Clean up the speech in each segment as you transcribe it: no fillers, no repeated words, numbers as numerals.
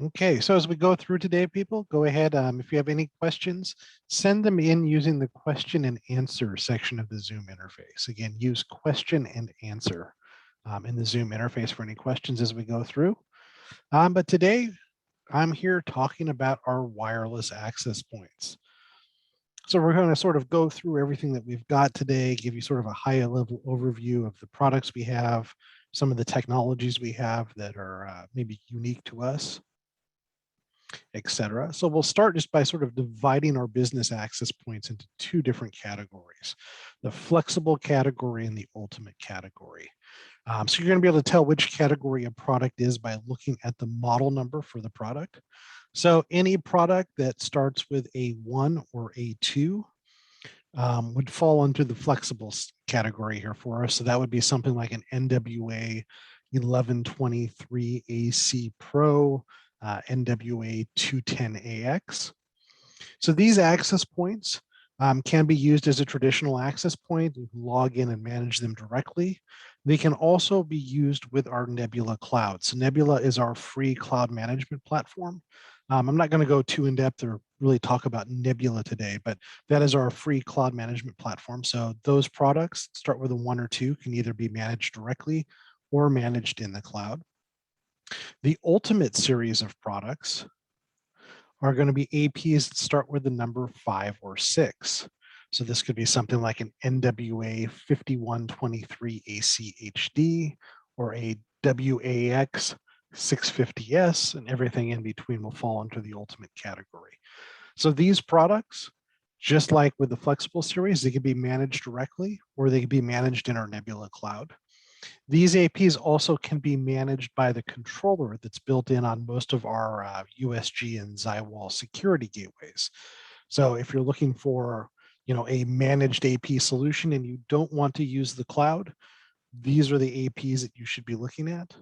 Okay, so as we go through today, people, go ahead. If you have any questions, send them in using the question and answer section of the Zoom interface. Again, use question and answer in the Zoom interface for any questions as we go through. But today, I'm here talking about our wireless access points. So we're going to sort of go through everything that we've got today, give you sort of a high level overview of the products we have, some of the technologies we have that are maybe unique to us, etc. So we'll start just by sort of dividing our business access points into two different categories, the flexible category and the ultimate category. So you're going to be able to tell which category a product is by looking at the model number for the product. So any product that starts with a 1 or a 2 would fall into the flexible category here for us. So that would be something like an NWA 1123 AC Pro, NWA 210AX. So these access points can be used as a traditional access point. You can log in and manage them directly. They can also be used with our Nebula cloud. So Nebula is our free cloud management platform. I'm not going to go too in depth or really talk about Nebula today, but that is our free cloud management platform. So those products start with a 1 or 2 can either be managed directly or managed in the cloud. The ultimate series of products are going to be APs that start with the number 5 or 6. So this could be something like an NWA 5123 ACHD or a WAX 650S, and everything in between will fall into the ultimate category. So these products, just like with the flexible series, they can be managed directly or they can be managed in our Nebula cloud. These APs also can be managed by the controller that's built in on most of our USG and Zywall security gateways. So if you're looking for, a managed AP solution and you don't want to use the cloud, these are the APs that you should be looking at.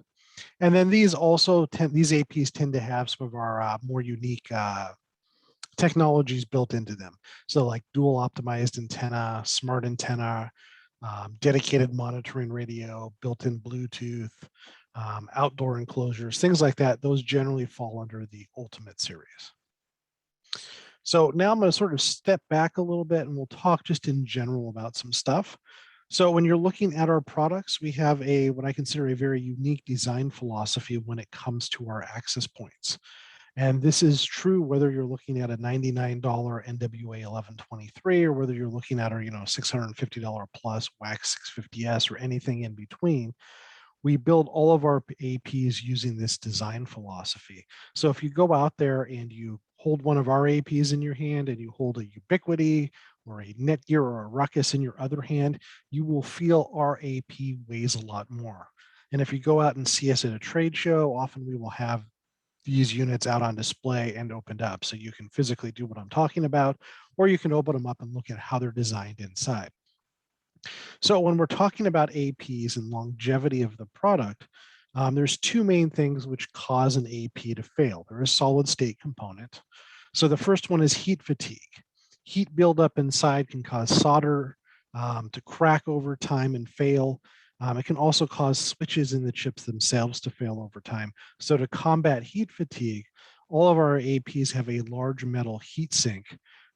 And then these APs tend to have some of our more unique technologies built into them. So like dual optimized antenna, smart antenna, dedicated monitoring radio, built-in Bluetooth, outdoor enclosures, things like that. Those generally fall under the Ultimate series. So now I'm going to sort of step back a little bit and we'll talk just in general about some stuff. So when you're looking at our products, we have what I consider a very unique design philosophy when it comes to our access points. And this is true whether you're looking at a $99 NWA 1123 or whether you're looking at our, $650 plus WAX 650S or anything in between. We build all of our APs using this design philosophy. So if you go out there and you hold one of our APs in your hand and you hold a Ubiquiti or a Netgear or a Ruckus in your other hand, you will feel our AP weighs a lot more. And if you go out and see us at a trade show, often we will have these units out on display and opened up. So you can physically do what I'm talking about, or you can open them up and look at how they're designed inside. So when we're talking about APs and longevity of the product, there's two main things which cause an AP to fail. There is solid state component. So the first one is heat fatigue. Heat buildup inside can cause solder to crack over time and fail. It can also cause switches in the chips themselves to fail over time. So to combat heat fatigue, all of our APs have a large metal heat sink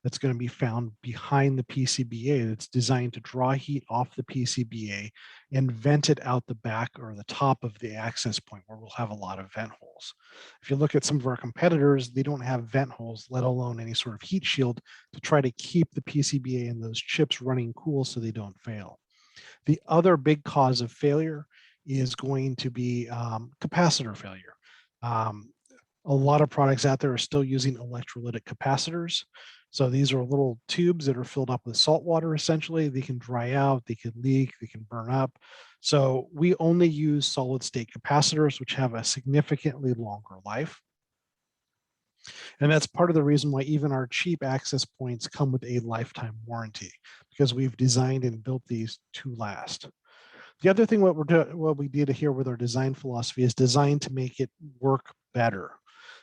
that's going to be found behind the PCBA that's designed to draw heat off the PCBA and vent it out the back or the top of the access point where we'll have a lot of vent holes. If you look at some of our competitors, they don't have vent holes, let alone any sort of heat shield to try to keep the PCBA and those chips running cool so they don't fail. The other big cause of failure is going to be capacitor failure. A lot of products out there are still using electrolytic capacitors. So these are little tubes that are filled up with salt water, essentially. They can dry out, they can leak, they can burn up. So we only use solid state capacitors, which have a significantly longer life. And that's part of the reason why even our cheap access points come with a lifetime warranty, because we've designed and built these to last. The other thing what we did here with our design philosophy is designed to make it work better.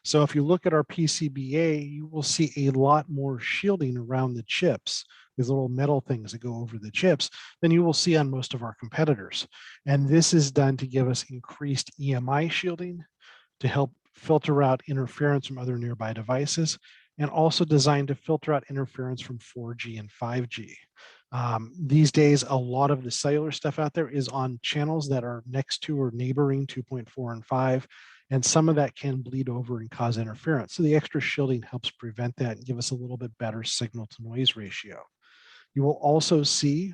So if you look at our PCBA, you will see a lot more shielding around the chips, these little metal things that go over the chips, than you will see on most of our competitors. And this is done to give us increased EMI shielding to help filter out interference from other nearby devices, and also designed to filter out interference from 4G and 5G. These days, a lot of the cellular stuff out there is on channels that are next to or neighboring 2.4 and 5, and some of that can bleed over and cause interference. So the extra shielding helps prevent that and give us a little bit better signal to noise ratio. You will also see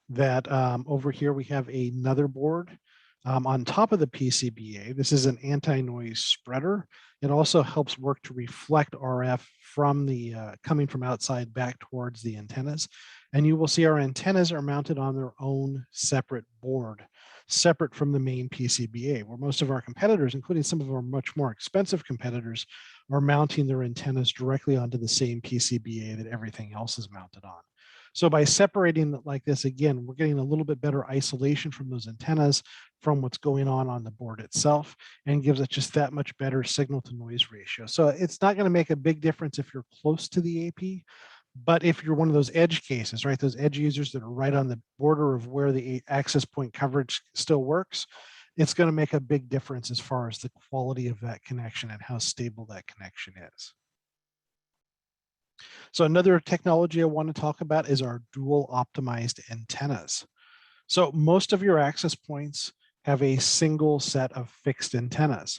that over here we have another board on top of the PCBA. This is an anti-noise spreader. It also helps work to reflect RF from the coming from outside back towards the antennas. And you will see our antennas are mounted on their own separate board, separate from the main PCBA, where most of our competitors, including some of our much more expensive competitors, are mounting their antennas directly onto the same PCBA that everything else is mounted on. So by separating it like this, again, we're getting a little bit better isolation from those antennas from what's going on the board itself, and gives it just that much better signal to noise ratio. So it's not going to make a big difference if you're close to the AP, but if you're one of those edge cases, right, those edge users that are right on the border of where the access point coverage still works, it's going to make a big difference as far as the quality of that connection and how stable that connection is. So another technology I want to talk about is our dual optimized antennas. So most of your access points have a single set of fixed antennas.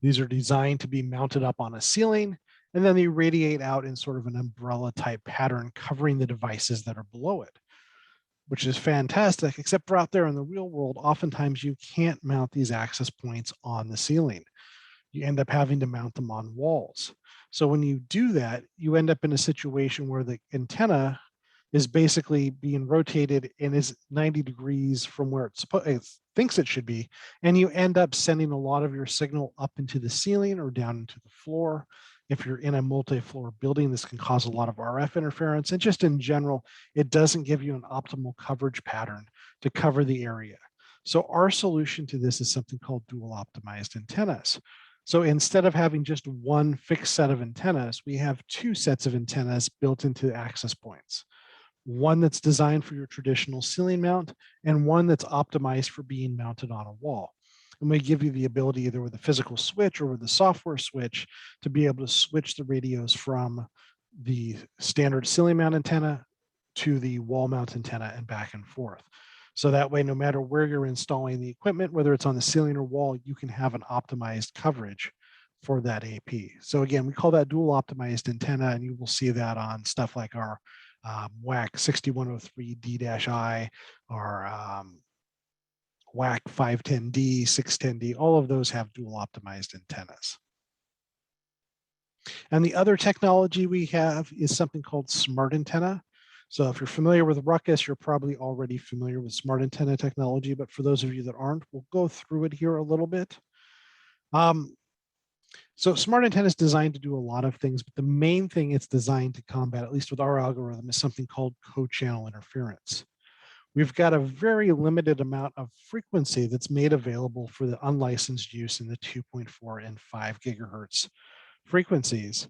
These are designed to be mounted up on a ceiling, and then they radiate out in sort of an umbrella type pattern covering the devices that are below it, which is fantastic, except for out there in the real world, oftentimes you can't mount these access points on the ceiling. You end up having to mount them on walls. So when you do that, you end up in a situation where the antenna is basically being rotated and is 90 degrees from where it thinks it should be. And you end up sending a lot of your signal up into the ceiling or down into the floor. If you're in a multi-floor building, this can cause a lot of RF interference. And just in general, it doesn't give you an optimal coverage pattern to cover the area. So our solution to this is something called dual optimized antennas. So instead of having just one fixed set of antennas, we have two sets of antennas built into access points. One that's designed for your traditional ceiling mount and one that's optimized for being mounted on a wall. And we give you the ability either with a physical switch or with a software switch to be able to switch the radios from the standard ceiling mount antenna to the wall mount antenna and back and forth. So that way, no matter where you're installing the equipment, whether it's on the ceiling or wall, you can have an optimized coverage for that AP. So again, we call that dual optimized antenna, and you will see that on stuff like our WAC 6103D-I, our WAC 510D, 610D, all of those have dual optimized antennas. And the other technology we have is something called smart antenna. So if you're familiar with Ruckus, you're probably already familiar with smart antenna technology, but for those of you that aren't, we'll go through it here a little bit. So smart antenna is designed to do a lot of things, but the main thing it's designed to combat, at least with our algorithm, is something called co-channel interference. We've got a very limited amount of frequency that's made available for the unlicensed use in the 2.4 and 5 gigahertz frequencies.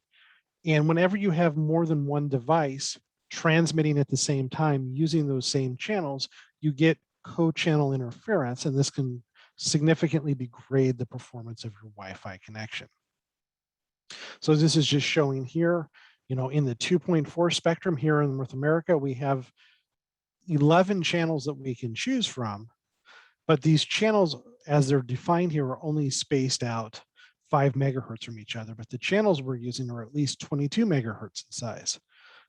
And whenever you have more than one device transmitting at the same time using those same channels, you get co-channel interference, and this can significantly degrade the performance of your Wi-Fi connection. So this is just showing here, you know, in the 2.4 spectrum here in North America, we have 11 channels that we can choose from, but these channels, as they're defined here, are only spaced out 5 megahertz from each other, but the channels we're using are at least 22 megahertz in size.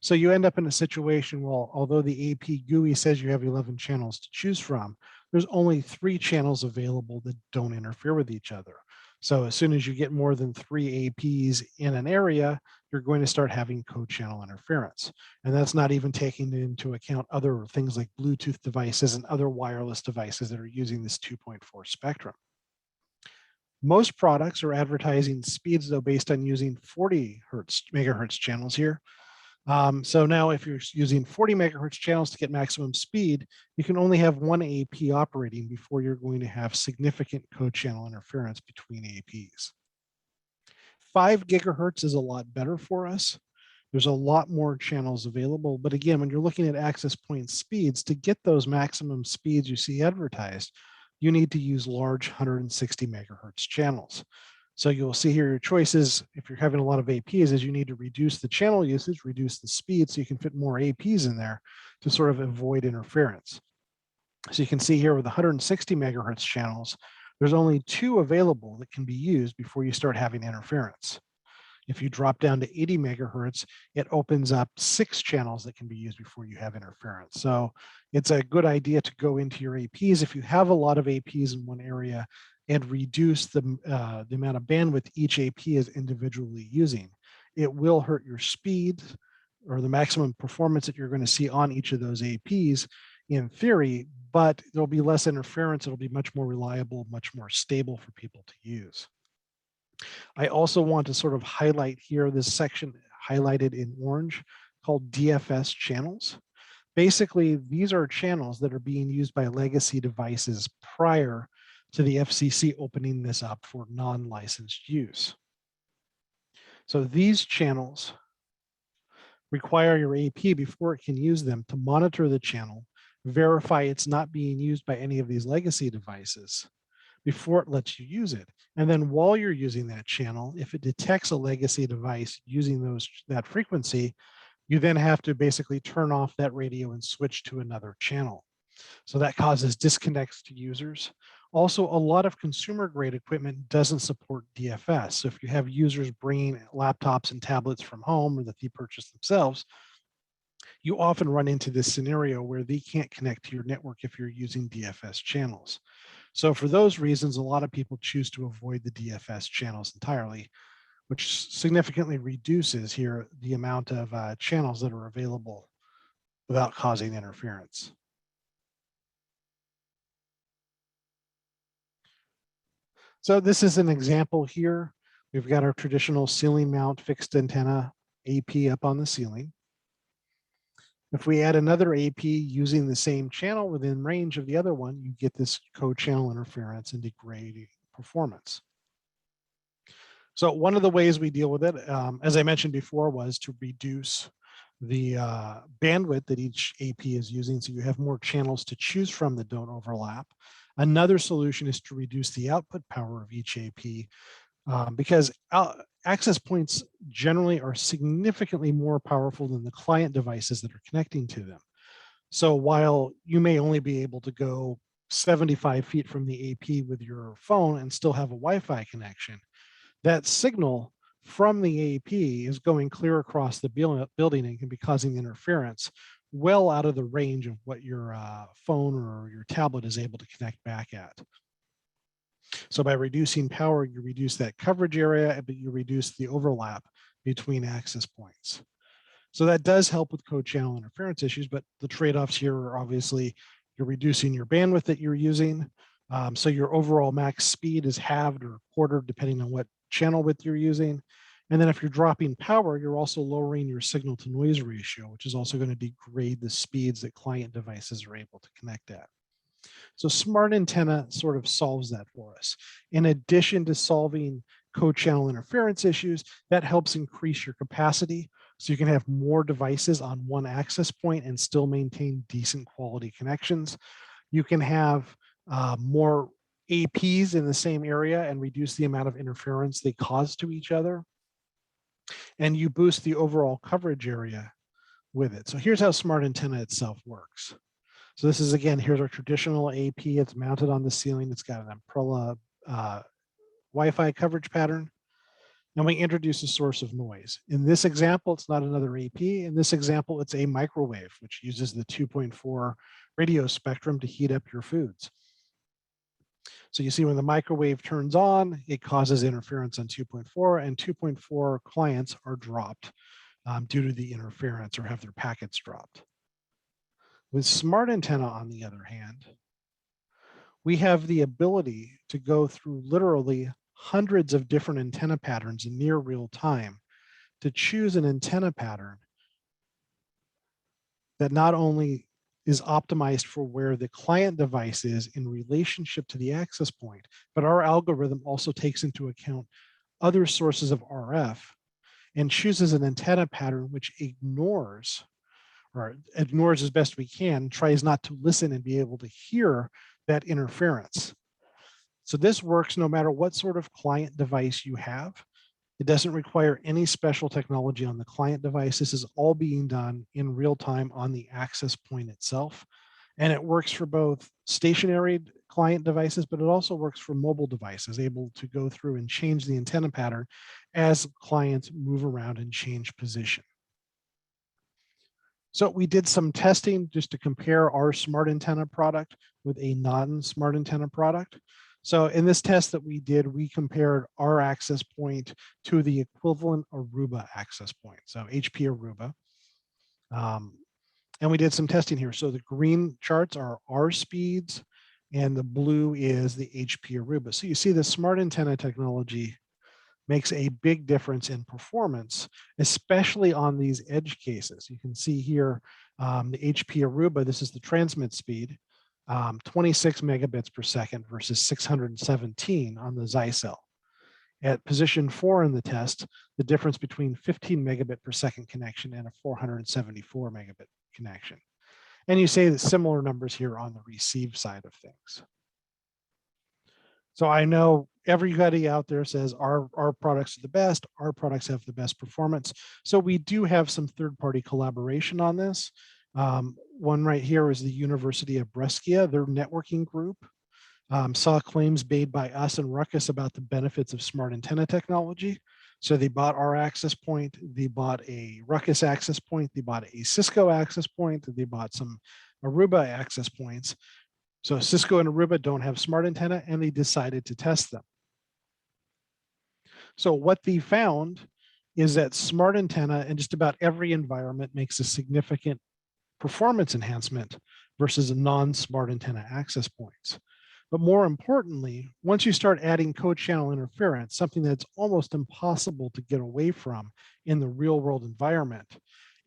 So you end up in a situation where, although the AP GUI says you have 11 channels to choose from, there's only 3 channels available that don't interfere with each other. So as soon as you get more than 3 APs in an area, you're going to start having co-channel interference. And that's not even taking into account other things like Bluetooth devices and other wireless devices that are using this 2.4 spectrum. Most products are advertising speeds, though, based on using 40 megahertz channels here. So now if you're using 40 megahertz channels to get maximum speed, you can only have one AP operating before you're going to have significant co-channel interference between APs. 5 gigahertz is a lot better for us. There's a lot more channels available. But again, when you're looking at access point speeds, to get those maximum speeds you see advertised, you need to use large 160 megahertz channels. So you'll see here your choices, if you're having a lot of APs, is you need to reduce the channel usage, reduce the speed so you can fit more APs in there to sort of avoid interference. So you can see here with 160 megahertz channels, there's only 2 available that can be used before you start having interference. If you drop down to 80 megahertz, it opens up 6 channels that can be used before you have interference. So it's a good idea to go into your APs if you have a lot of APs in one area and reduce the amount of bandwidth each AP is individually using. It will hurt your speed or the maximum performance that you're going to see on each of those APs in theory, but there'll be less interference. It'll be much more reliable, much more stable for people to use. I also want to sort of highlight here this section highlighted in orange called DFS channels. Basically, these are channels that are being used by legacy devices prior to the FCC opening this up for non-licensed use. So these channels require your AP before it can use them to monitor the channel, verify it's not being used by any of these legacy devices before it lets you use it. And then while you're using that channel, if it detects a legacy device using that frequency, you then have to basically turn off that radio and switch to another channel. So that causes disconnects to users. Also, a lot of consumer grade equipment doesn't support DFS. So if you have users bringing laptops and tablets from home or that they purchase themselves, you often run into this scenario where they can't connect to your network if you're using DFS channels. So for those reasons, a lot of people choose to avoid the DFS channels entirely, which significantly reduces here the amount of channels that are available without causing interference. So this is an example here. We've got our traditional ceiling mount fixed antenna AP up on the ceiling. If we add another AP using the same channel within range of the other one, you get this co-channel interference and degrading performance. So one of the ways we deal with it, as I mentioned before, was to reduce the bandwidth that each AP is using, so you have more channels to choose from that don't overlap. Another solution is to reduce the output power of each AP because access points generally are significantly more powerful than the client devices that are connecting to them. So while you may only be able to go 75 feet from the AP with your phone and still have a Wi-Fi connection, that signal from the AP is going clear across the building and can be causing interference well out of the range of what your phone or your tablet is able to connect back at. So by reducing power, you reduce that coverage area, but you reduce the overlap between access points. So that does help with co-channel interference issues, but the trade-offs here are obviously you're reducing your bandwidth that you're using. So your overall max speed is halved or quartered depending on what channel width you're using. And then if you're dropping power, you're also lowering your signal to noise ratio, which is also going to degrade the speeds that client devices are able to connect at. So smart antenna sort of solves that for us. In addition to solving co-channel interference issues, that helps increase your capacity so you can have more devices on one access point and still maintain decent quality connections. You can have more APs in the same area and reduce the amount of interference they cause to each other. And you boost the overall coverage area with it. So here's how smart antenna itself works. So this is, again, here's our traditional AP. It's mounted on the ceiling. It's got an umbrella Wi-Fi coverage pattern. And we introduce a source of noise. In this example, it's not another AP. In this example, it's a microwave, which uses the 2.4 radio spectrum to heat up your foods. So you see when the microwave turns on, it causes interference on 2.4, and 2.4 clients are dropped due to the interference or have their packets dropped. With smart antenna, on the other hand, we have the ability to go through literally hundreds of different antenna patterns in near real time to choose an antenna pattern that not only is optimized for where the client device is in relationship to the access point, but our algorithm also takes into account other sources of RF and chooses an antenna pattern which ignores as best we can, tries not to listen and be able to hear that interference. So this works no matter what sort of client device you have. It doesn't require any special technology on the client device. This is all being done in real time on the access point itself. And it works for both stationary client devices, but it also works for mobile devices, able to go through and change the antenna pattern as clients move around and change position. So we did some testing just to compare our smart antenna product with a non-smart antenna product. So in this test that we did, we compared our access point to the equivalent Aruba access point, so HP Aruba. And we did some testing here. So the green charts are our speeds, and the blue is the HP Aruba. So you see the smart antenna technology makes a big difference in performance, especially on these edge cases. You can see here the HP Aruba, this is the transmit speed, 26 megabits per second versus 617 on the Zyxel. At position 4 in the test, the difference between 15 megabit per second connection and a 474 megabit connection. And you say that similar numbers here on the receive side of things. So I know everybody out there says our products are the best, our products have the best performance. So we do have some third-party collaboration on this. One right here is the University of Brescia, their networking group. Saw claims made by us and Ruckus about the benefits of smart antenna technology. So they bought our access point, they bought a Ruckus access point, they bought a Cisco access point, they bought some Aruba access points. So Cisco and Aruba don't have smart antenna, and they decided to test them. So what they found is that smart antenna in just about every environment makes a significant performance enhancement versus non-smart antenna access points. But more importantly, once you start adding co-channel interference, something that's almost impossible to get away from in the real world environment,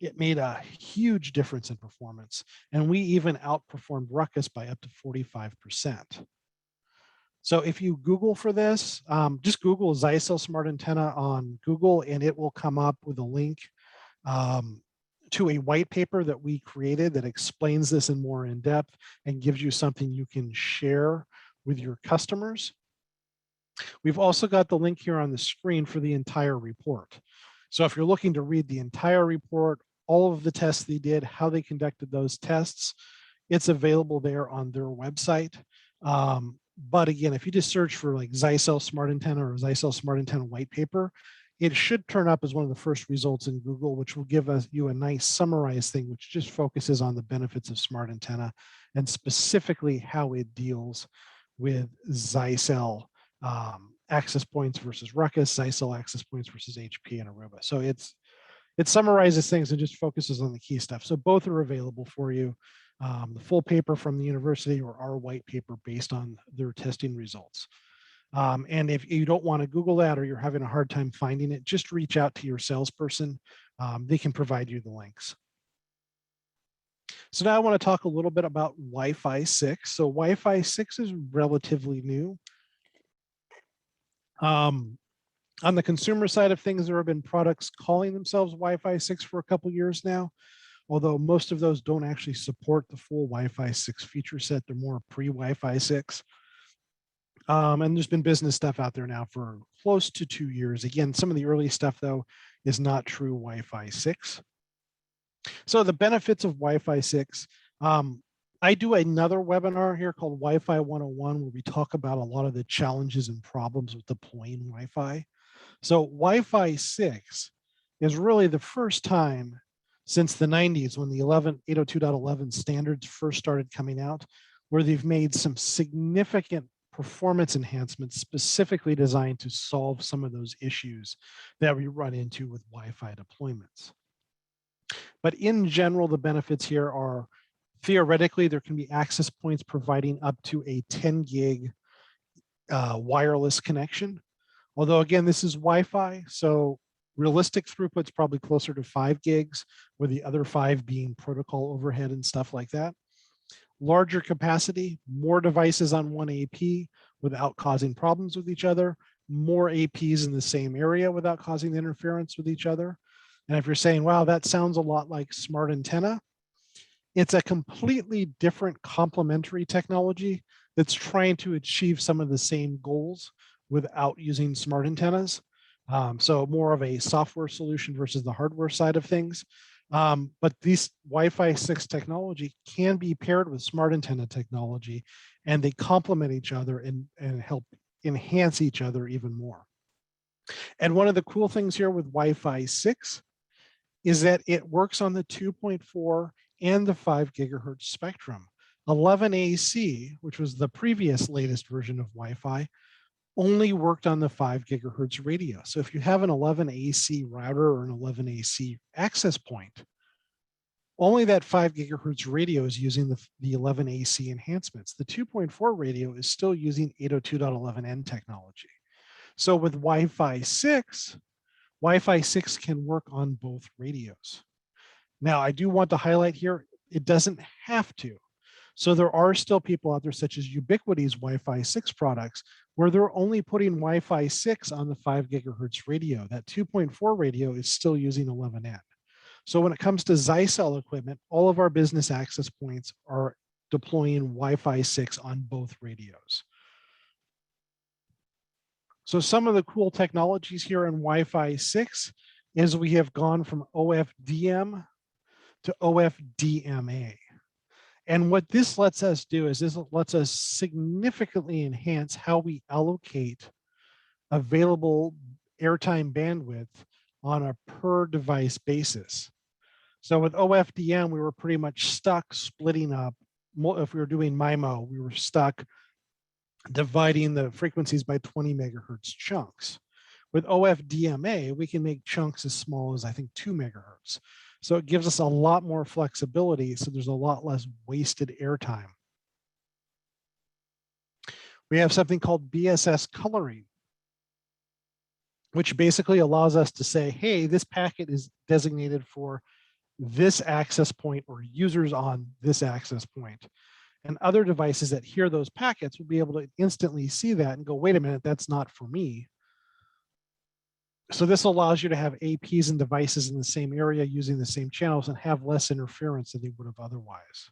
it made a huge difference in performance. And we even outperformed Ruckus by up to 45%. So if you Google for this, just Google Zyxel Smart Antenna on Google, and it will come up with a link to a white paper that we created that explains this in more in depth and gives you something you can share with your customers. We've also got the link here on the screen for the entire report. So if you're looking to read the entire report, all of the tests they did, how they conducted those tests, it's available there on their website. But again, if you just search for like Zyxel Smart Antenna or Zyxel Smart Antenna white paper, it should turn up as one of the first results in Google, which will give you a nice summarized thing, which just focuses on the benefits of smart antenna and specifically how it deals with Zyxel access points versus Ruckus, Zyxel access points versus HP and Aruba. So it summarizes things and just focuses on the key stuff. So both are available for you. The full paper from the university or our white paper based on their testing results. And if you don't want to Google that or you're having a hard time finding it, just reach out to your salesperson. They can provide you the links. So now I want to talk a little bit about Wi-Fi 6. So Wi-Fi 6 is relatively new. On the consumer side of things, there have been products calling themselves Wi-Fi 6 for a couple years now, although most of those don't actually support the full Wi-Fi 6 feature set. They're more pre-Wi-Fi 6. And there's been business stuff out there now for close to 2 years. Again, some of the early stuff, though, is not true Wi-Fi 6. So the benefits of Wi-Fi 6, I do another webinar here called Wi-Fi 101, where we talk about a lot of the challenges and problems with deploying Wi-Fi. So Wi-Fi 6 is really the first time since the 90s when the 802.11 standards first started coming out, where they've made some significant performance enhancements specifically designed to solve some of those issues that we run into with Wi-Fi deployments. But in general, the benefits here are theoretically, there can be access points providing up to a 10 gig wireless connection. Although again, this is Wi-Fi, so realistic throughput's probably closer to 5 gigs, with the other 5 being protocol overhead and stuff like that. Larger capacity, more devices on one AP without causing problems with each other, more APs in the same area without causing interference with each other. And if you're saying, wow, that sounds a lot like smart antenna, it's a completely different complementary technology that's trying to achieve some of the same goals without using smart antennas. So more of a software solution versus the hardware side of things. But these Wi-Fi 6 technology can be paired with smart antenna technology, and they complement each other and help enhance each other even more. And one of the cool things here with Wi-Fi 6 is that it works on the 2.4 and the 5 gigahertz spectrum. 11AC, which was the previous latest version of Wi-Fi, only worked on the 5 gigahertz radio. So if you have an 11AC router or an 11AC access point, only that 5 gigahertz radio is using the 11AC enhancements. The 2.4 radio is still using 802.11n technology. So with Wi-Fi 6, Wi-Fi 6 can work on both radios. Now, I do want to highlight here, it doesn't have to. So there are still people out there such as Ubiquiti's Wi-Fi 6 products where they're only putting Wi-Fi 6 on the 5 gigahertz radio. That 2.4 radio is still using 11N. So when it comes to Zyxel equipment, all of our business access points are deploying Wi-Fi 6 on both radios. So some of the cool technologies here in Wi-Fi 6 is we have gone from OFDM to OFDMA. And what this lets us do is this lets us significantly enhance how we allocate available airtime bandwidth on a per device basis. So with OFDM, we were pretty much stuck splitting up. If we were doing MIMO, we were stuck dividing the frequencies by 20 megahertz chunks. With OFDMA, we can make chunks as small as I think 2 megahertz. So it gives us a lot more flexibility. So there's a lot less wasted airtime. We have something called BSS coloring, which basically allows us to say, hey, this packet is designated for this access point or users on this access point. And other devices that hear those packets will be able to instantly see that and go, wait a minute, that's not for me. So this allows you to have APs and devices in the same area using the same channels and have less interference than they would have otherwise.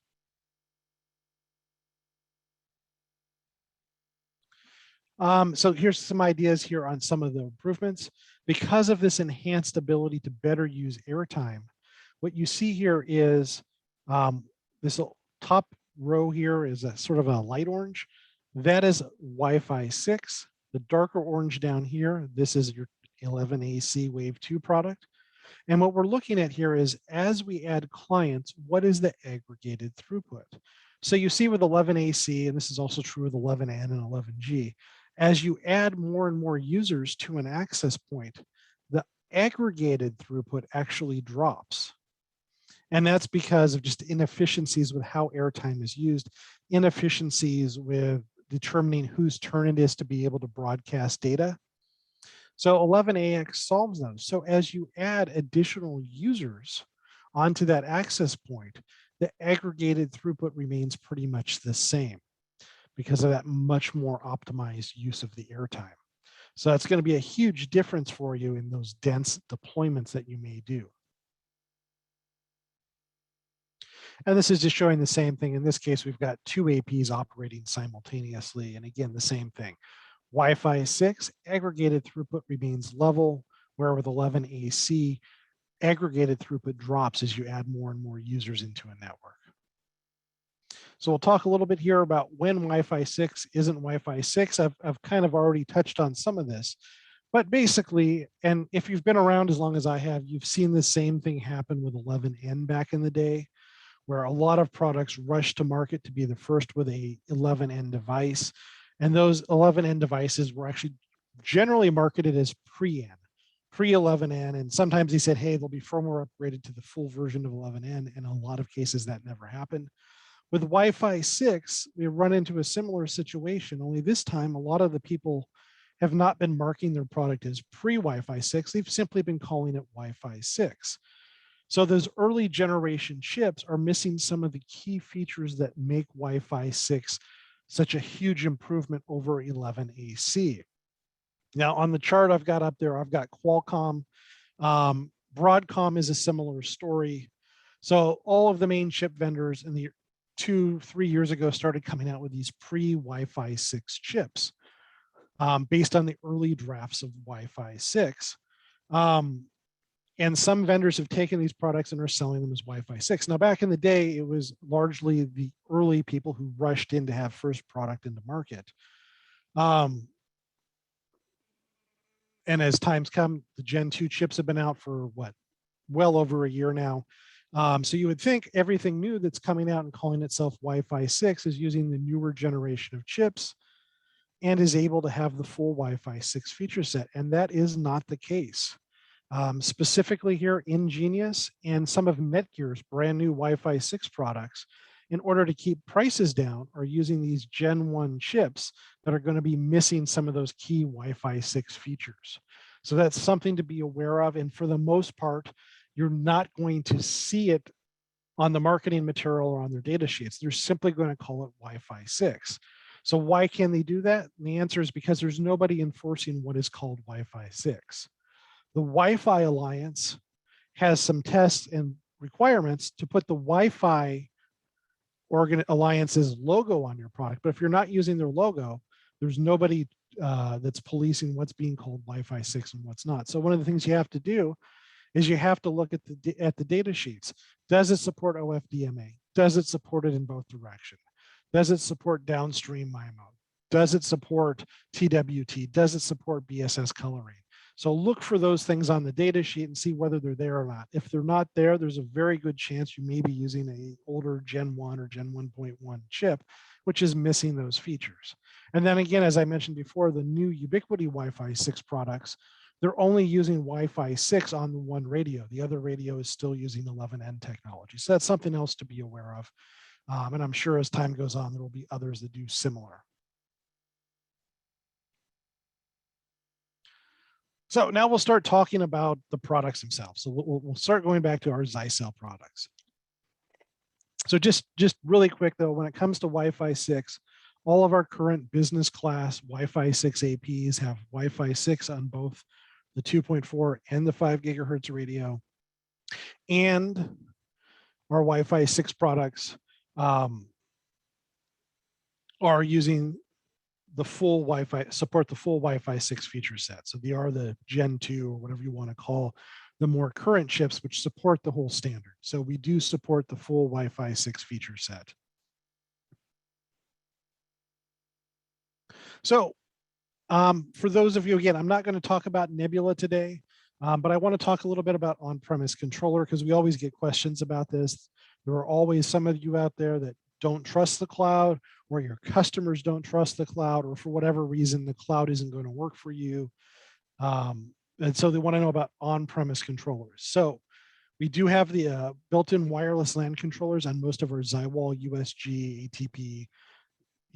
So here's some ideas here on some of the improvements. Because of this enhanced ability to better use airtime, what you see here is this top row here is a sort of a light orange. That is Wi-Fi 6. The darker orange down here, this is your 11AC Wave 2 product. And what we're looking at here is as we add clients, what is the aggregated throughput? So you see with 11AC, and this is also true with 11N and 11G, as you add more and more users to an access point, the aggregated throughput actually drops. And that's because of just inefficiencies with how airtime is used, inefficiencies with determining whose turn it is to be able to broadcast data. So 11AX solves those. So as you add additional users onto that access point, the aggregated throughput remains pretty much the same because of that much more optimized use of the airtime. So that's going to be a huge difference for you in those dense deployments that you may do. And this is just showing the same thing. In this case, we've got two APs operating simultaneously. And again, the same thing. Wi-Fi 6 aggregated throughput remains level, where with 11AC, aggregated throughput drops as you add more and more users into a network. So we'll talk a little bit here about when Wi-Fi 6 isn't Wi-Fi 6. I've kind of already touched on some of this, but basically, and if you've been around as long as I have, you've seen the same thing happen with 11N back in the day, where a lot of products rushed to market to be the first with a 11N device. And those 11N devices were actually generally marketed as pre-11N. And sometimes they said, hey, they'll be firmware upgraded to the full version of 11N. In a lot of cases, that never happened. With Wi-Fi 6, we run into a similar situation, only this time, a lot of the people have not been marking their product as pre-Wi-Fi 6. They've simply been calling it Wi-Fi 6. So those early generation chips are missing some of the key features that make Wi-Fi 6 such a huge improvement over 11AC. Now on the chart I've got up there, I've got Qualcomm. Broadcom is a similar story. So all of the main chip vendors in the 2-3 years ago started coming out with these pre-Wi-Fi 6 chips based on the early drafts of Wi-Fi 6. And some vendors have taken these products and are selling them as Wi-Fi 6. Now, back in the day, it was largely the early people who rushed in to have first product into market. And as time's come, the Gen 2 chips have been out for what, well over a year now. So you would think everything new that's coming out and calling itself Wi-Fi 6 is using the newer generation of chips and is able to have the full Wi-Fi 6 feature set. And that is not the case. Specifically here, Ingenious and some of Netgear's brand new Wi-Fi 6 products, in order to keep prices down, are using these Gen 1 chips that are going to be missing some of those key Wi-Fi 6 features. So that's something to be aware of. And for the most part, you're not going to see it on the marketing material or on their data sheets. They're simply going to call it Wi-Fi 6. So why can they do that? And the answer is because there's nobody enforcing what is called Wi-Fi 6. The Wi-Fi Alliance has some tests and requirements to put the Wi-Fi Alliance's logo on your product. But if you're not using their logo, there's nobody that's policing what's being called Wi-Fi 6 and what's not. So one of the things you have to do is you have to look at the data sheets. Does it support OFDMA? Does it support it in both directions? Does it support downstream MIMO? Does it support TWT? Does it support BSS coloring? So look for those things on the data sheet and see whether they're there or not. If they're not there, there's a very good chance you may be using an older Gen 1 or Gen 1.1 chip, which is missing those features. And then again, as I mentioned before, the new Ubiquiti Wi-Fi 6 products, they're only using Wi-Fi 6 on the one radio. The other radio is still using 11N technology. So that's something else to be aware of. And I'm sure as time goes on, there will be others that do similar. So now we'll start talking about the products themselves. So we'll start going back to our Zyxel products. So just really quick though, when it comes to Wi-Fi 6, all of our current business class Wi-Fi 6 APs have Wi-Fi 6 on both the 2.4 and the 5 gigahertz radio. And our Wi-Fi 6 products are using the full Wi-Fi, support the full Wi-Fi 6 feature set. So they are the Gen 2 or whatever you want to call the more current chips, which support the whole standard. So we do support the full Wi-Fi 6 feature set. So for those of you, again, I'm not going to talk about Nebula today, but I want to talk a little bit about on-premise controller because we always get questions about this. There are always some of you out there that don't trust the cloud, or your customers don't trust the cloud, or for whatever reason, the cloud isn't going to work for you. And so they want to know about on-premise controllers. So we do have the built-in wireless LAN controllers on most of our Zywall, USG, ATP,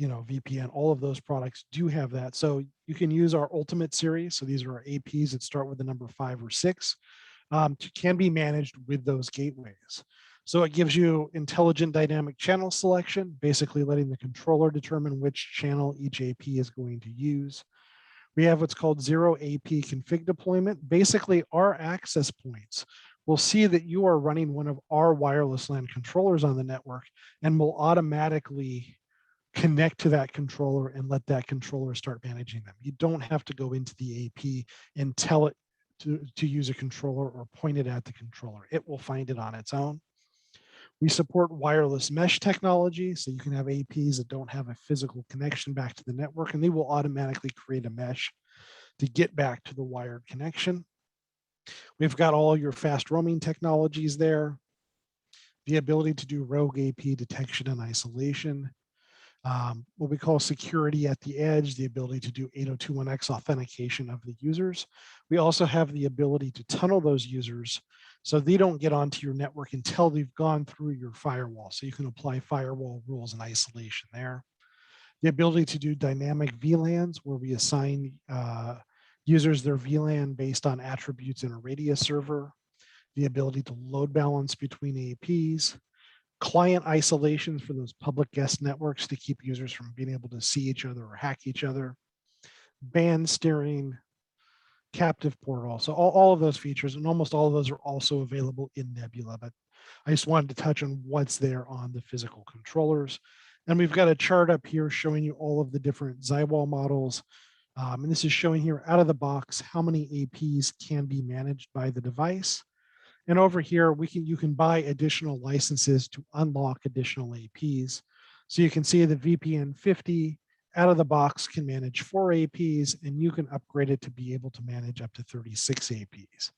VPN, all of those products do have that. So you can use our Ultimate series. So these are our APs that start with the number 5 or 6, can be managed with those gateways. So it gives you intelligent dynamic channel selection, basically letting the controller determine which channel each AP is going to use. We have what's called zero AP config deployment. Basically, our access points will see that you are running one of our wireless LAN controllers on the network and will automatically connect to that controller and let that controller start managing them. You don't have to go into the AP and tell it to use a controller or point it at the controller. It will find it on its own. We support wireless mesh technology, so you can have APs that don't have a physical connection back to the network, and they will automatically create a mesh to get back to the wired connection. We've got all your fast roaming technologies there, the ability to do rogue AP detection and isolation, what we call security at the edge, the ability to do 802.1x authentication of the users. We also have the ability to tunnel those users so they don't get onto your network until they've gone through your firewall. So you can apply firewall rules and isolation there. The ability to do dynamic VLANs, where we assign users their VLAN based on attributes in a radius server. The ability to load balance between APs. Client isolations for those public guest networks to keep users from being able to see each other or hack each other. Band steering, captive portal. So all of those features, and almost all of those are also available in Nebula, but I just wanted to touch on what's there on the physical controllers. And we've got a chart up here showing you all of the different Zywall models. And this is showing here out of the box how many APs can be managed by the device. And over here, you can buy additional licenses to unlock additional APs. So you can see the VPN 50 out of the box can manage 4 APs, and you can upgrade it to be able to manage up to 36 APs.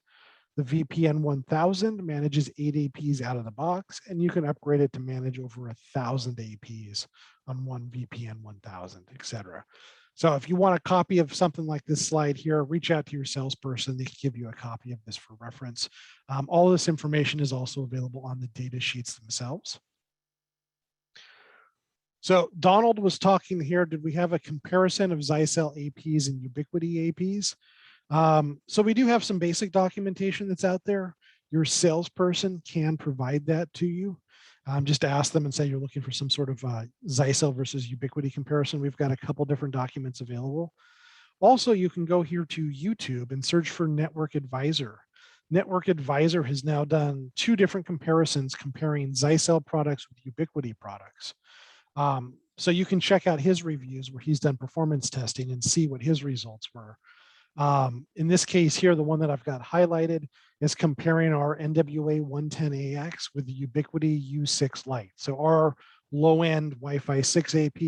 The VPN 1000 manages 8 APs out of the box, and you can upgrade it to manage over 1,000 APs on one VPN 1000, etc. So if you want a copy of something like this slide here, reach out to your salesperson. They can give you a copy of this for reference. All this information is also available on the data sheets themselves. So Donald was talking here. Did we have a comparison of Zyxel APs and Ubiquiti APs? So we do have some basic documentation that's out there. Your salesperson can provide that to you. Just ask them and say you're looking for some sort of Zyxel versus Ubiquiti comparison. We've got a couple different documents available. Also, you can go here to YouTube and search for Network Advisor. Network Advisor has now done 2 different comparisons comparing Zyxel products with Ubiquiti products. So you can check out his reviews where he's done performance testing and see what his results were. In this case here, the one that I've got highlighted is comparing our NWA 110AX with the Ubiquiti U6 Lite. So our low-end Wi-Fi 6 AP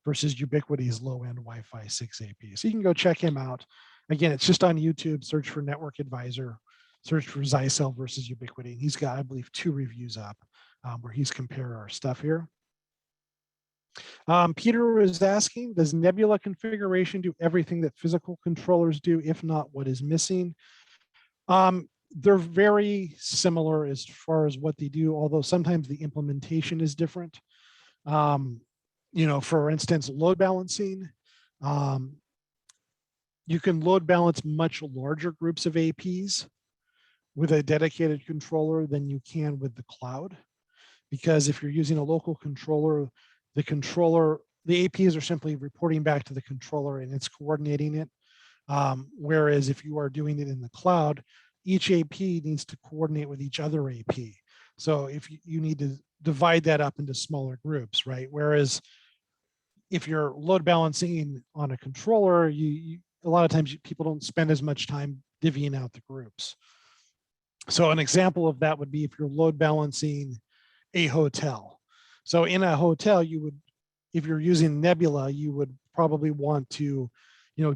versus Ubiquiti's low-end Wi-Fi 6 AP. So you can go check him out. Again, it's just on YouTube, search for Network Advisor, search for Zyxel versus Ubiquiti. And he's got, I believe, 2 reviews up where he's compared our stuff here. Peter was asking, does Nebula configuration do everything that physical controllers do? If not, what is missing? They're very similar as far as what they do, although sometimes the implementation is different. For instance, load balancing. You can load balance much larger groups of APs with a dedicated controller than you can with the cloud. Because if you're using a local controller, the APs are simply reporting back to the controller and it's coordinating it. Whereas if you are doing it in the cloud, each AP needs to coordinate with each other AP. So if you need to divide that up into smaller groups, right? Whereas if you're load balancing on a controller, a lot of times people don't spend as much time divvying out the groups. So an example of that would be if you're load balancing a hotel. So in a hotel, if you're using Nebula, you would probably want to,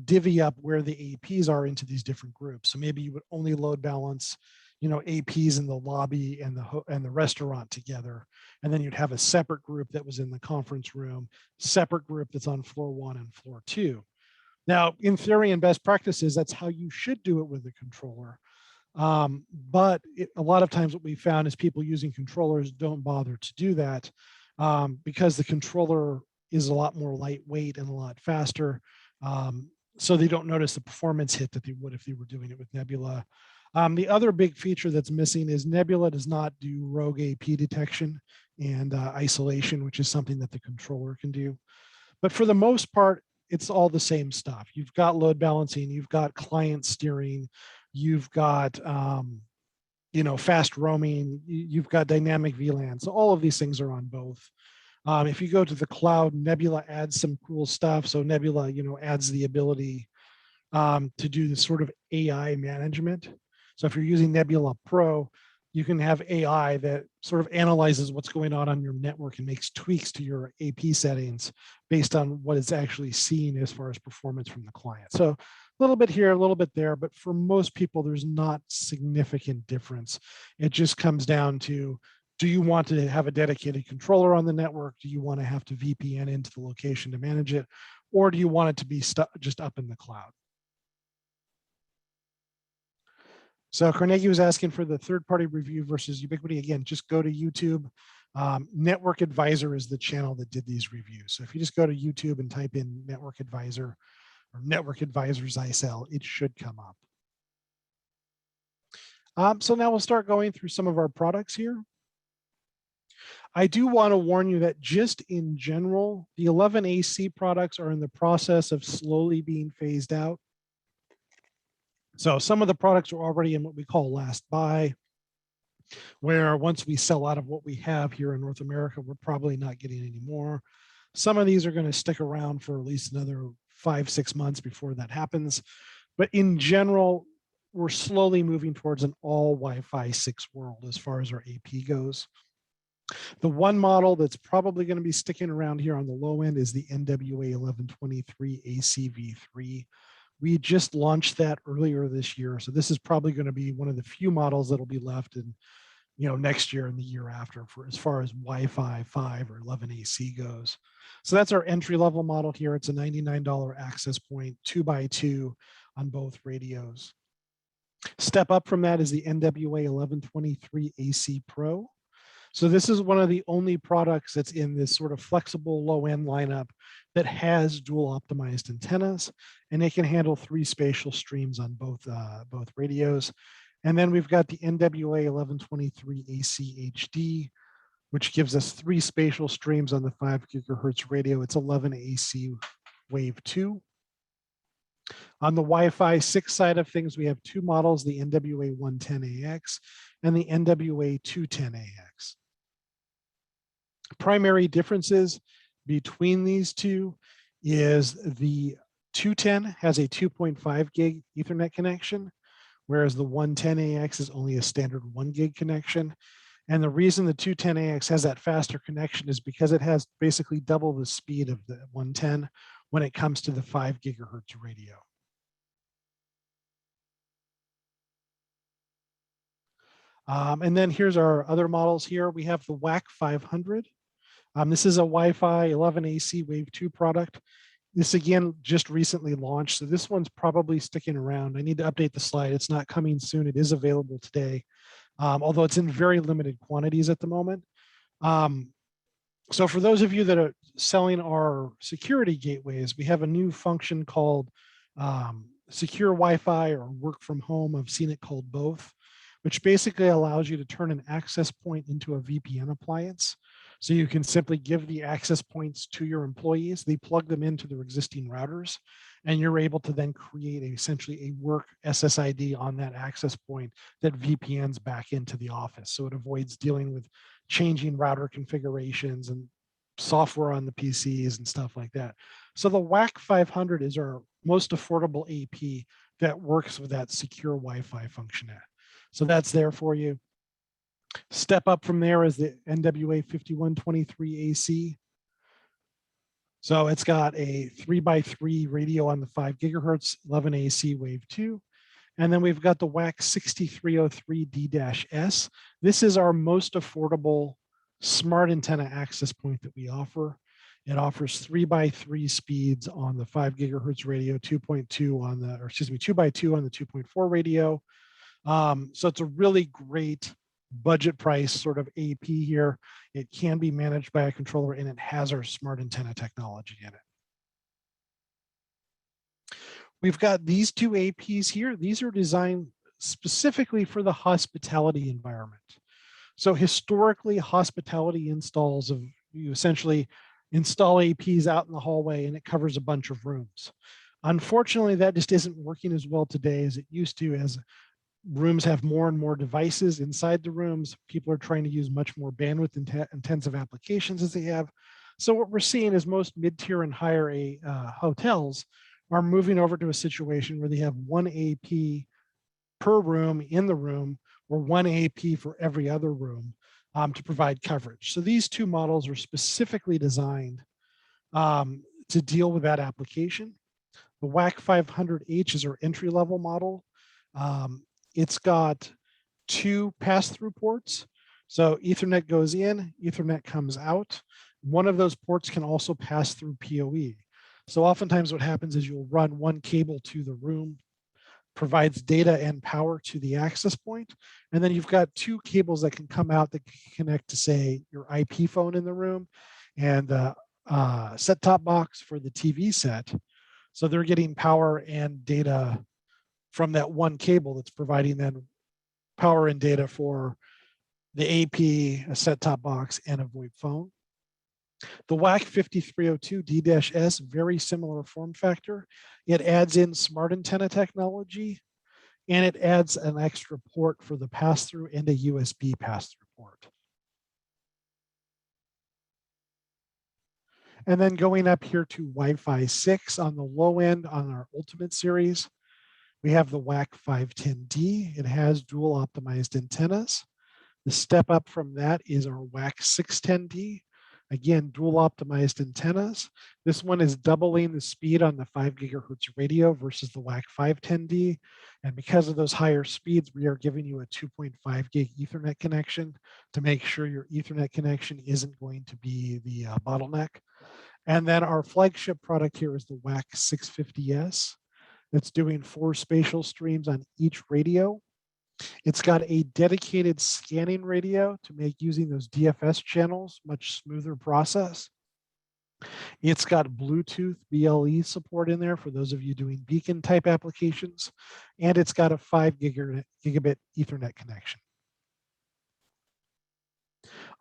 divvy up where the APs are into these different groups. So maybe you would only load balance, APs in the lobby and the restaurant together. And then you'd have a separate group that was in the conference room, separate group that's on floor 1 and floor 2. Now, in theory and best practices, that's how you should do it with a controller. But a lot of times what we found is people using controllers don't bother to do that because the controller is a lot more lightweight and a lot faster. So they don't notice the performance hit that they would if they were doing it with Nebula. The other big feature that's missing is Nebula does not do rogue AP detection and isolation, which is something that the controller can do. But for the most part, it's all the same stuff. You've got load balancing, you've got client steering, you've got fast roaming, you've got dynamic VLAN. So all of these things are on both. If you go to the cloud, Nebula adds some cool stuff. So Nebula, adds the ability to do this sort of AI management. So if you're using Nebula Pro, you can have AI that sort of analyzes what's going on your network and makes tweaks to your AP settings based on what it's actually seeing as far as performance from the client. So a little bit here, a little bit there, but for most people, there's not significant difference. It just comes down to, do you want to have a dedicated controller on the network? Do you want to have to VPN into the location to manage it? Or do you want it to be just up in the cloud? So Carnegie was asking for the third-party review versus Ubiquiti. Again, just go to YouTube. Network Advisor is the channel that did these reviews. So if you just go to YouTube and type in Network Advisor or Network Advisor Zyxel, it should come up. So now we'll start going through some of our products here. I do want to warn you that just in general, the 11AC products are in the process of slowly being phased out. So some of the products are already in what we call last buy. where once we sell out of what we have here in North America, we're probably not getting any more. Some of these are going to stick around for at least another 5-6 months before that happens. But in general, we're slowly moving towards an all Wi-Fi 6 world as far as our AP goes. The one model that's probably going to be sticking around here on the low end is the NWA 1123 ACV3. We just launched that earlier this year. So this is probably going to be one of the few models that'll be left in, next year and the year after for as far as Wi-Fi 5 or 11 AC goes. So that's our entry level model here. It's a $99 access point, 2x2 on both radios. Step up from that is the NWA 1123 AC Pro. So this is one of the only products that's in this sort of flexible low end lineup that has dual optimized antennas, and it can handle 3 spatial streams on both radios. And then we've got the NWA 1123 AC HD, which gives us 3 spatial streams on the 5 gigahertz radio. It's 11 AC Wave 2. On the Wi-Fi 6 side of things, we have 2 models, the NWA 110AX and the NWA 210AX. Primary differences between these two is the 210 has a 2.5 gig Ethernet connection, whereas the 110AX is only a standard 1 gig connection. And the reason the 210AX has that faster connection is because it has basically double the speed of the 110 when it comes to the 5 gigahertz radio. And then here's our other models here. We have the WAC 500. This is a Wi-Fi 11 AC Wave 2 product. This again just recently launched, so this one's probably sticking around. I need to update the slide. It's not coming soon. It is available today, although it's in very limited quantities at the moment. So for those of you that are selling our security gateways, we have a new function called secure Wi-Fi or work from home. I've seen it called both, which basically allows you to turn an access point into a VPN appliance. So you can simply give the access points to your employees. They plug them into their existing routers, and you're able to then create essentially a work SSID on that access point that VPNs back into the office. So it avoids dealing with changing router configurations and software on the PCs and stuff like that. So the WAC 500 is our most affordable AP that works with that secure Wi-Fi functionality. So that's there for you. Step up from there is the NWA 5123 AC. So it's got a 3x3 radio on the 5 gigahertz, 11 AC Wave 2. And then we've got the WAC 6303D-S. This is our most affordable smart antenna access point that we offer. It offers 3x3 speeds on the 5 gigahertz radio, 2.2 on the, or excuse me, 2x2 on the 2.4 radio. So it's a really great budget price sort of AP here. It can be managed by a controller, and it has our smart antenna technology in it. We've got these 2 APs here. These are designed specifically for the hospitality environment. So historically, hospitality installs of, you essentially install APs out in the hallway and it covers a bunch of rooms. Unfortunately, that just isn't working as well today as it used to, as rooms have more and more devices inside the rooms. People are trying to use much more bandwidth intensive applications as they have. So what we're seeing is most mid-tier and higher hotels are moving over to a situation where they have 1 AP per room in the room, or 1 AP for every other room to provide coverage. So these 2 models are specifically designed to deal with that application. The WAC 500H is our entry-level model. It's got 2 pass-through ports. So Ethernet goes in, Ethernet comes out. One of those ports can also pass through PoE. So oftentimes what happens is you'll run 1 cable to the room, provides data and power to the access point, and then you've got 2 cables that can come out that can connect to, say, your IP phone in the room and the set-top box for the TV set. So they're getting power and data from that 1 cable that's providing then power and data for the AP, a set-top box, and a VoIP phone. The WAC 5302D-S, very similar form factor. It adds in smart antenna technology and it adds an extra port for the pass-through and a USB pass-through port. And then going up here to Wi-Fi 6 on the low end on our Ultimate series, we have the WAC 510D. It has dual optimized antennas. The step up from that is our WAC 610D. Again, dual optimized antennas. This one is doubling the speed on the 5 gigahertz radio versus the WAC 510D. And because of those higher speeds, we are giving you a 2.5 gig Ethernet connection to make sure your Ethernet connection isn't going to be the bottleneck. And then our flagship product here is the WAC 650S. It's doing 4 spatial streams on each radio. It's got a dedicated scanning radio to make using those DFS channels much smoother process. It's got Bluetooth BLE support in there for those of you doing beacon type applications. And it's got a 5 gigabit Ethernet connection.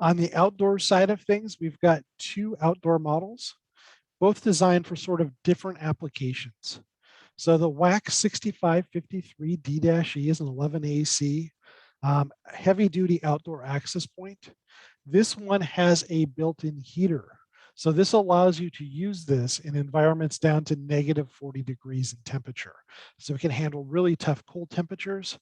On the outdoor side of things, we've got 2 outdoor models, both designed for sort of different applications. So the WAC 6553D-E is an 11 AC heavy duty outdoor access point. This one has a built-in heater. So this allows you to use this in environments down to negative 40 degrees in temperature. So it can handle really tough cold temperatures.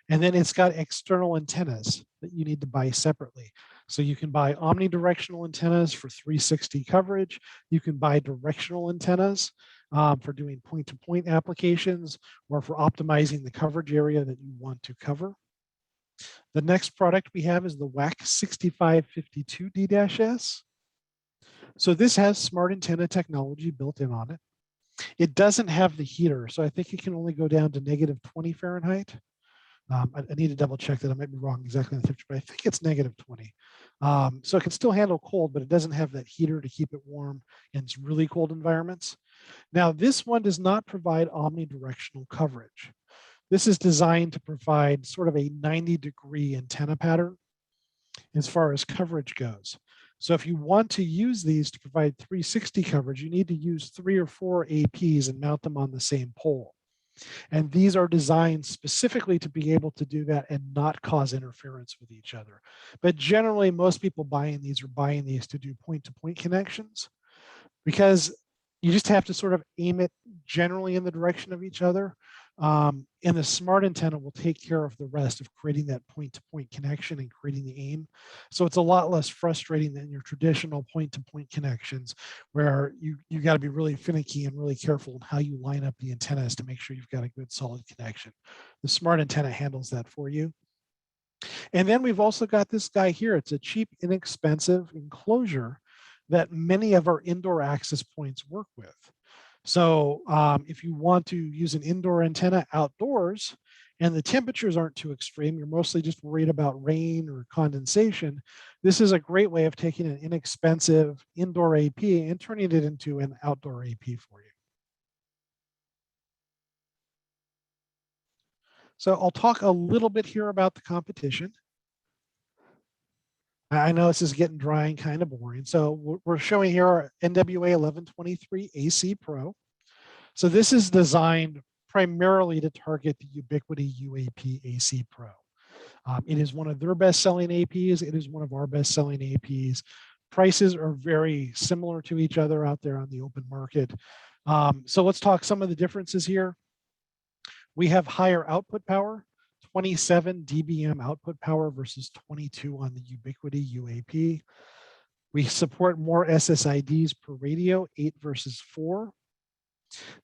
And then it's got external antennas that you need to buy separately. So you can buy omnidirectional antennas for 360 coverage. You can buy directional antennas for doing point-to-point applications or for optimizing the coverage area that you want to cover. The next product we have is the WAC 6552D-S. So this has smart antenna technology built in on it. It doesn't have the heater, so I think it can only go down to negative 20 Fahrenheit. I need to double check that. I might be wrong exactly on the temperature, but I think it's negative 20. So it can still handle cold, but it doesn't have that heater to keep it warm in really cold environments. Now, this one does not provide omnidirectional coverage. This is designed to provide sort of a 90-degree antenna pattern as far as coverage goes. So if you want to use these to provide 360 coverage, you need to use 3 or 4 APs and mount them on the same pole. And these are designed specifically to be able to do that and not cause interference with each other. But generally, most people buying these are buying these to do point-to-point connections because you just have to sort of aim it generally in the direction of each other. And the smart antenna will take care of the rest of creating that point-to-point connection and creating the aim. So it's a lot less frustrating than your traditional point-to-point connections where you got to be really finicky and really careful in how you line up the antennas to make sure you've got a good solid connection. The smart antenna handles that for you. And then we've also got this guy here. It's a cheap, inexpensive enclosure that many of our indoor access points work with. So if you want to use an indoor antenna outdoors and the temperatures aren't too extreme, you're mostly just worried about rain or condensation, this is a great way of taking an inexpensive indoor AP and turning it into an outdoor AP for you. So I'll talk a little bit here about the competition. I know this is getting dry and kind of boring. So we're showing here our NWA 1123 AC Pro. So this is designed primarily to target the Ubiquiti UAP AC Pro. It is one of their best-selling APs. It is one of our best-selling APs. Prices are very similar to each other out there on the open market. So let's talk some of the differences here. We have higher output power, 27 dBm output power versus 22 on the Ubiquiti UAP. We support more SSIDs per radio, 8 versus 4.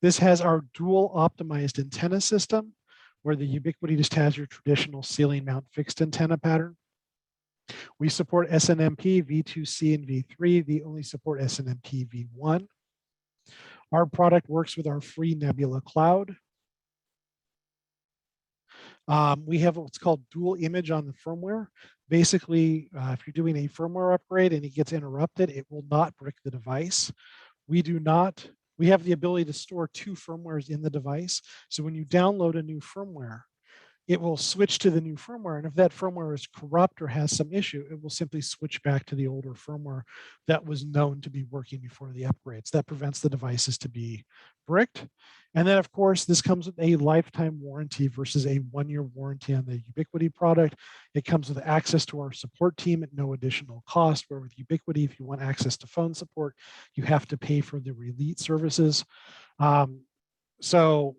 This has our dual optimized antenna system, where the Ubiquiti just has your traditional ceiling mount fixed antenna pattern. We support SNMP V2C and V3. They only support SNMP V1. Our product works with our free Nebula Cloud. We have what's called dual image on the firmware. Basically, if you're doing a firmware upgrade and it gets interrupted, it will not brick the device. We do not. We have the ability to store 2 firmwares in the device. So when you download a new firmware, it will switch to the new firmware. And if that firmware is corrupt or has some issue, it will simply switch back to the older firmware that was known to be working before the upgrades. That prevents the devices to be bricked. And then, of course, this comes with a lifetime warranty versus a 1-year warranty on the Ubiquiti product. It comes with access to our support team at no additional cost, where with Ubiquiti, if you want access to phone support, you have to pay for the Relete services. So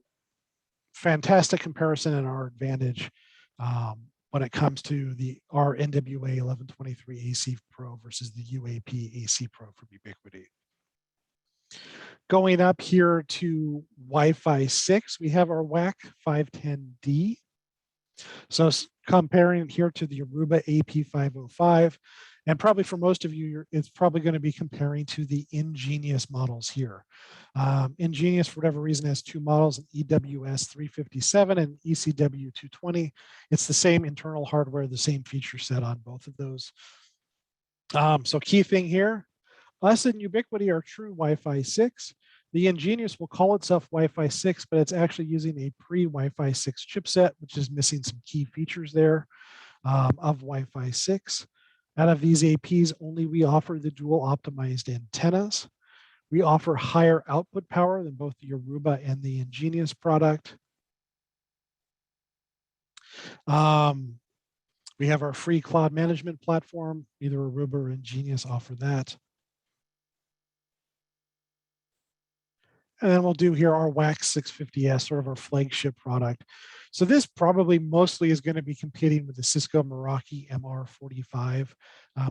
fantastic comparison and our advantage when it comes to our NWA 1123 AC Pro versus the UAP AC Pro from Ubiquiti. Going up here to Wi-Fi 6, we have our WAC 510D. So comparing here to the Aruba AP505, and probably for most of you, it's probably going to be comparing to the Ingenious models here. Ingenious, for whatever reason, has 2 models, an EWS 357 and ECW 220. It's the same internal hardware, the same feature set on both of those. So key thing here, us and Ubiquiti are true Wi-Fi 6. The Ingenious will call itself Wi-Fi 6, but it's actually using a pre-Wi-Fi 6 chipset, which is missing some key features there of Wi-Fi 6. Out of these APs, only we offer the dual optimized antennas. We offer higher output power than both the Aruba and the Ingenious product. We have our free cloud management platform. Either Aruba or Ingenious offer that. And then we'll do here our WAX 650S, sort of our flagship product. So this probably mostly is going to be competing with the Cisco Meraki MR45.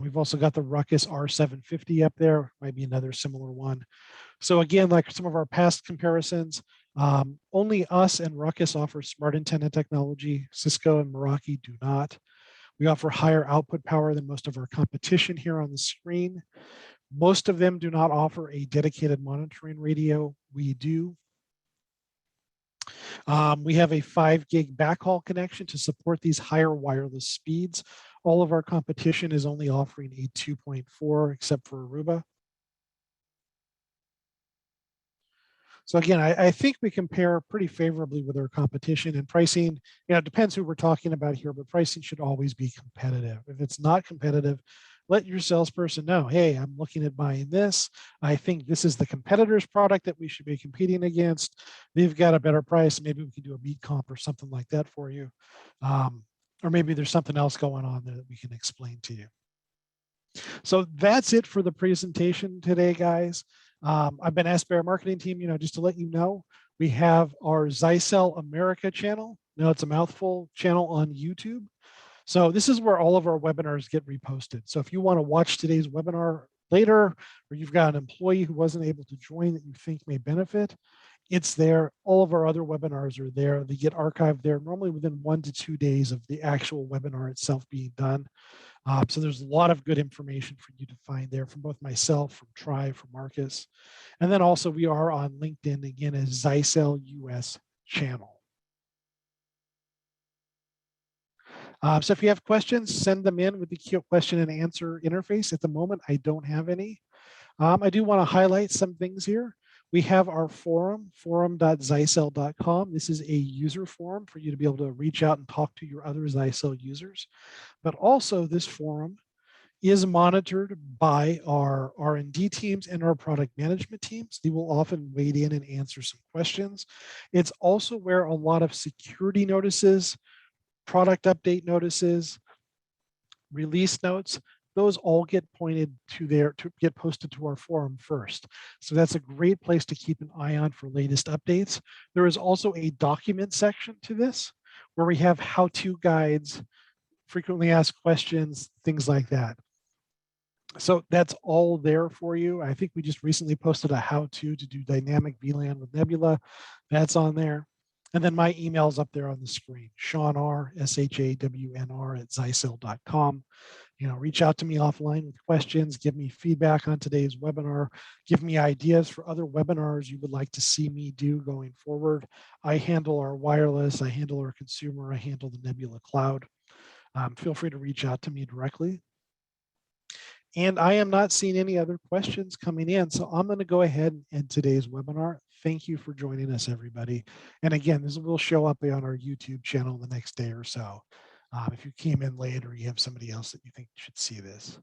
We've also got the Ruckus R750 up there, might be another similar one. So again, like some of our past comparisons, only us and Ruckus offer smart antenna technology. Cisco and Meraki do not. We offer higher output power than most of our competition here on the screen. Most of them do not offer a dedicated monitoring radio. We do. We have a 5 gig backhaul connection to support these higher wireless speeds. All of our competition is only offering a 2.4 except for Aruba. So again, I think we compare pretty favorably with our competition, and pricing, it depends who we're talking about here, but pricing should always be competitive. If it's not competitive, let your salesperson know, hey, I'm looking at buying this. I think this is the competitor's product that we should be competing against. They've got a better price. Maybe we can do a beat comp or something like that for you. Or maybe there's something else going on there that we can explain to you. So that's it for the presentation today, guys. I've been asked by our marketing team, just to let you know, we have our Zyxel America channel. Now it's a mouthful channel on YouTube. So this is where all of our webinars get reposted. So if you want to watch today's webinar later, or you've got an employee who wasn't able to join that you think may benefit, it's there. All of our other webinars are there. They get archived there normally within 1 to 2 days of the actual webinar itself being done. So there's a lot of good information for you to find there from both myself, from Tri, from Marcus. And then also we are on LinkedIn again as Zyxel US channel. So if you have questions, send them in with the question and answer interface. At the moment, I don't have any. I do want to highlight some things here. We have our forum, forum.zyxel.com. This is a user forum for you to be able to reach out and talk to your other Zyxel users. But also this forum is monitored by our R&D teams and our product management teams. They will often wade in and answer some questions. It's also where a lot of security notices, product update notices, release notes, those all get pointed to get posted to our forum first. So that's a great place to keep an eye on for latest updates. There is also a document section to this where we have how-to guides, frequently asked questions, things like that. So that's all there for you. I think we just recently posted a how-to to do dynamic VLAN with Nebula. That's on there. And then my email's up there on the screen, Sean R, SHAWNR @Zyxel.com. Reach out to me offline with questions, give me feedback on today's webinar, give me ideas for other webinars you would like to see me do going forward. I handle our wireless, I handle our consumer, I handle the Nebula Cloud. Feel free to reach out to me directly. And I am not seeing any other questions coming in, so I'm going to go ahead and end today's webinar. Thank you for joining us, everybody. And again, this will show up on our YouTube channel the next day or so. If you came in late or you have somebody else that you think should see this.